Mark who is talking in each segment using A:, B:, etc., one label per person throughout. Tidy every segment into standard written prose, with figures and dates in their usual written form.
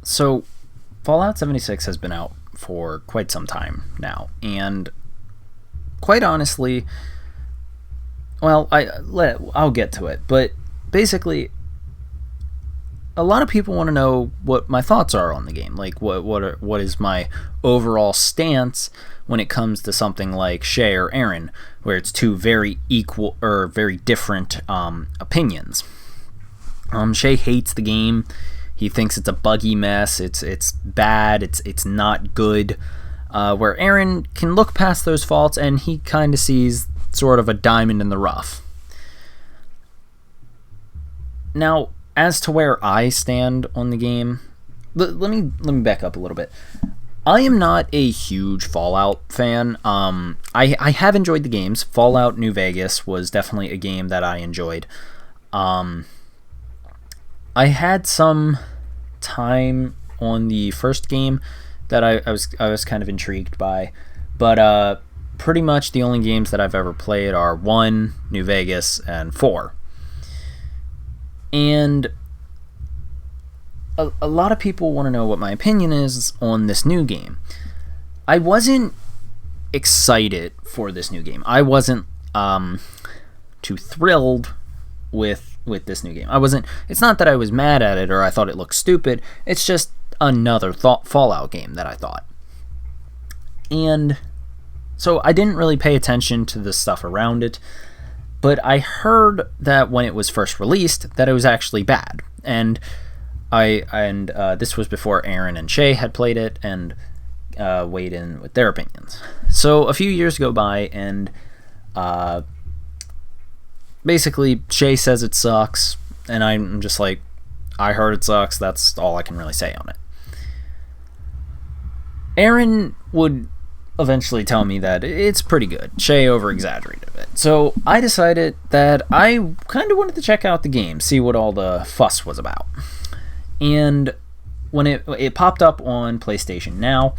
A: So, Fallout 76 has been out for quite some time now, and quite honestly, well, I'll get to it, but basically, a lot of people want to know what my thoughts are on the game. Like, what is my overall stance when it comes to something like Shay or Aaron, where it's two very equal or very different opinions. Shay hates the game. He thinks it's a buggy mess. It's bad. It's not good. Where Aaron can look past those faults and he kind of sees sort of a diamond in the rough. Now, as to where I stand on the game, let me back up a little bit. I am not a huge Fallout fan. I have enjoyed the games. Fallout New Vegas was definitely a game that I enjoyed. I had some time on the first game that I was kind of intrigued by, but pretty much the only games that I've ever played are 1, New Vegas, and 4. And a lot of people want to know what my opinion is on this new game. I wasn't excited for this new game. I wasn't too thrilled with this new game. I wasn't. It's not that I was mad at it or I thought it looked stupid. It's just another Fallout game that I thought. And so I didn't really pay attention to the stuff around it. But I heard that when it was first released, that it was actually bad. And this was before Aaron and Shay had played it and weighed in with their opinions. So a few years go by, and basically Shay says it sucks, and I'm just like, I heard it sucks. That's all I can really say on it. Aaron would eventually tell me that it's pretty good. Shay over-exaggerated it. So I decided that I kind of wanted to check out the game, see what all the fuss was about. And when it popped up on PlayStation Now,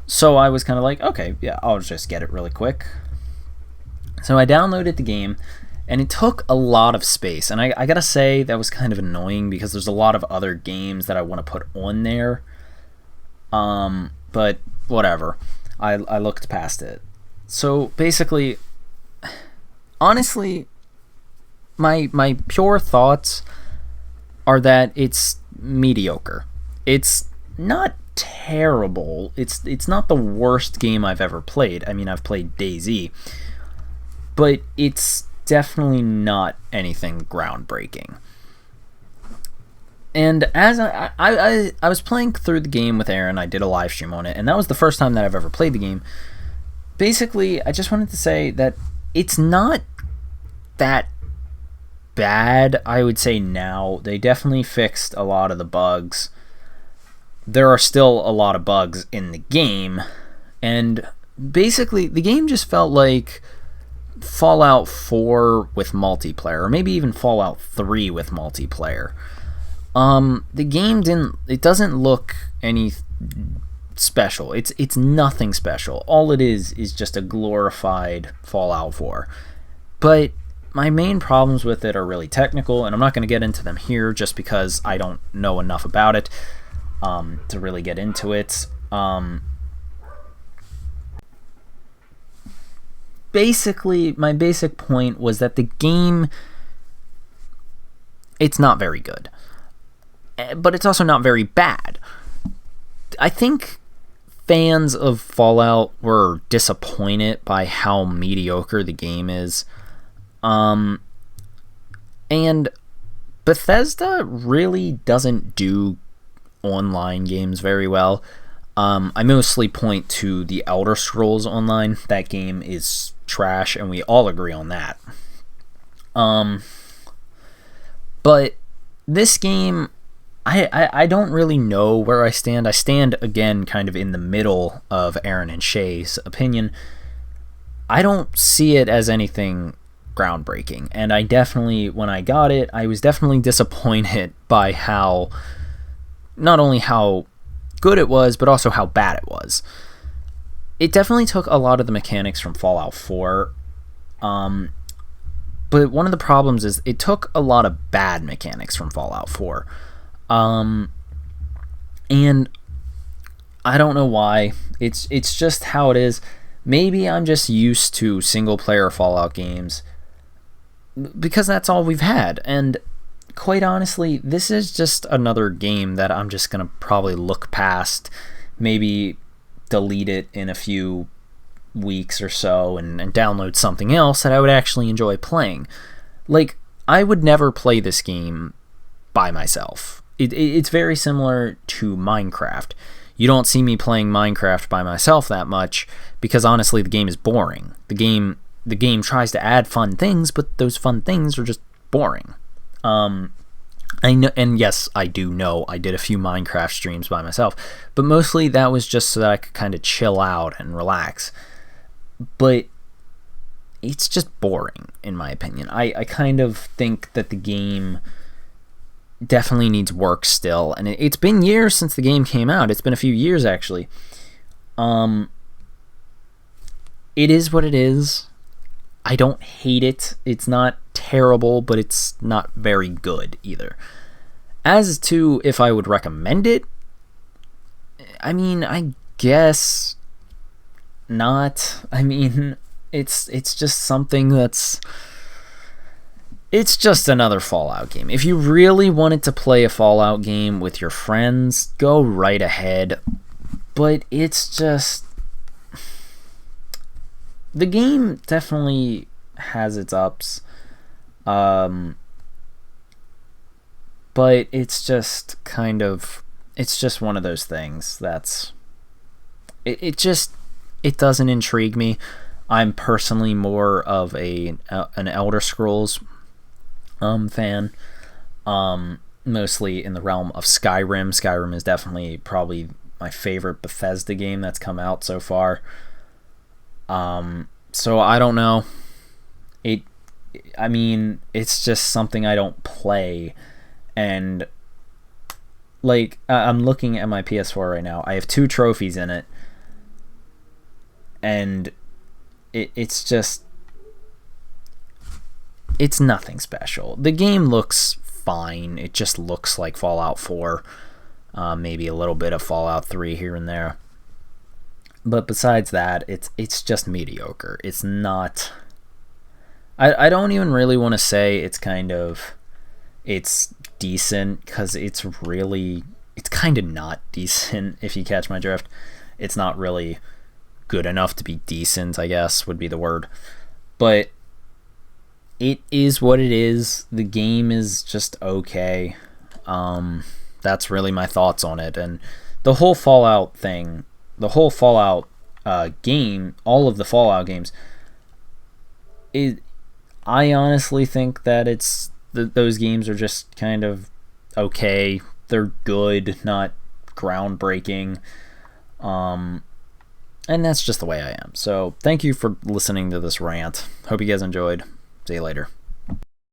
A: so I was kind of like, okay, yeah, I'll just get it really quick. So I downloaded the game, and it took a lot of space. And I gotta say, that was kind of annoying because there's a lot of other games that I want to put on there. But whatever. I looked past it. So basically, honestly, my pure thoughts are that it's mediocre. It's not terrible. It's not the worst game I've ever played. I mean, I've played DayZ, but it's definitely not anything groundbreaking. And as I was playing through the game with Aaron, I did a live stream on it, and that was the first time that I've ever played the game. Basically, I just wanted to say that it's not that bad, I would say now. They definitely fixed a lot of the bugs. There are still a lot of bugs in the game, and basically, the game just felt like Fallout 4 with multiplayer, or maybe even Fallout 3 with multiplayer. The game doesn't look any special. It's nothing special. All it is just a glorified Fallout 4. But my main problems with it are really technical, and I'm not going to get into them here just because I don't know enough about it to really get into it. Basically, my basic point was that the game, it's not very good. But it's also not very bad. I think fans of Fallout were disappointed by how mediocre the game is. And Bethesda really doesn't do online games very well. I mostly point to the Elder Scrolls Online. That game is trash, and we all agree on that. But this game, I don't really know where I stand. I stand, again, kind of in the middle of Aaron and Shay's opinion. I don't see it as anything groundbreaking. And I definitely, when I got it, I was definitely disappointed by not only how good it was, but also how bad it was. It definitely took a lot of the mechanics from Fallout 4. But one of the problems is it took a lot of bad mechanics from Fallout 4. And I don't know why. It's just how it is. Maybe I'm just used to single player Fallout games because that's all we've had. And quite honestly, this is just another game that I'm just going to probably look past, maybe delete it in a few weeks or so and download something else that I would actually enjoy playing. Like, I would never play this game by myself. It's very similar to Minecraft. You don't see me playing Minecraft by myself that much because honestly the game is boring. The game tries to add fun things, but those fun things are just boring. I know, and yes, I do know I did a few Minecraft streams by myself, but mostly that was just so that I could kind of chill out and relax. But it's just boring, in my opinion. I kind of think that the game definitely needs work still, and it's been years since the game came out. It's been a few years, actually. It is what it is. I don't hate it. It's not terrible, but it's not very good either. As to if I would recommend it, I mean, I guess not. I mean, it's just something that's... It's just another Fallout game. If you really wanted to play a Fallout game with your friends, go right ahead. But it's just... The game definitely has its ups. But it's just kind of... It's just one of those things that's... It doesn't intrigue me. I'm personally more of an Elder Scrolls fan, mostly in the realm of Skyrim. Skyrim is definitely probably my favorite Bethesda game that's come out so far. So I don't know. I mean, it's just something I don't play, and like I'm looking at my PS4 right now. I have 2 trophies in it, and it's just... It's nothing special. The game looks fine. It just looks like Fallout 4. Maybe a little bit of Fallout 3 here and there. But besides that, it's just mediocre. It's not... I don't even really want to say it's decent, because it's kind of not decent, if you catch my drift. It's not really good enough to be decent, I guess, would be the word. But it is what it is. The game is just okay. That's really my thoughts on it. And the whole Fallout thing, the whole Fallout game, all of the Fallout games, I honestly think that those games are just kind of okay. They're good, not groundbreaking. And that's just the way I am. So thank you for listening to this rant. Hope you guys enjoyed. See you later.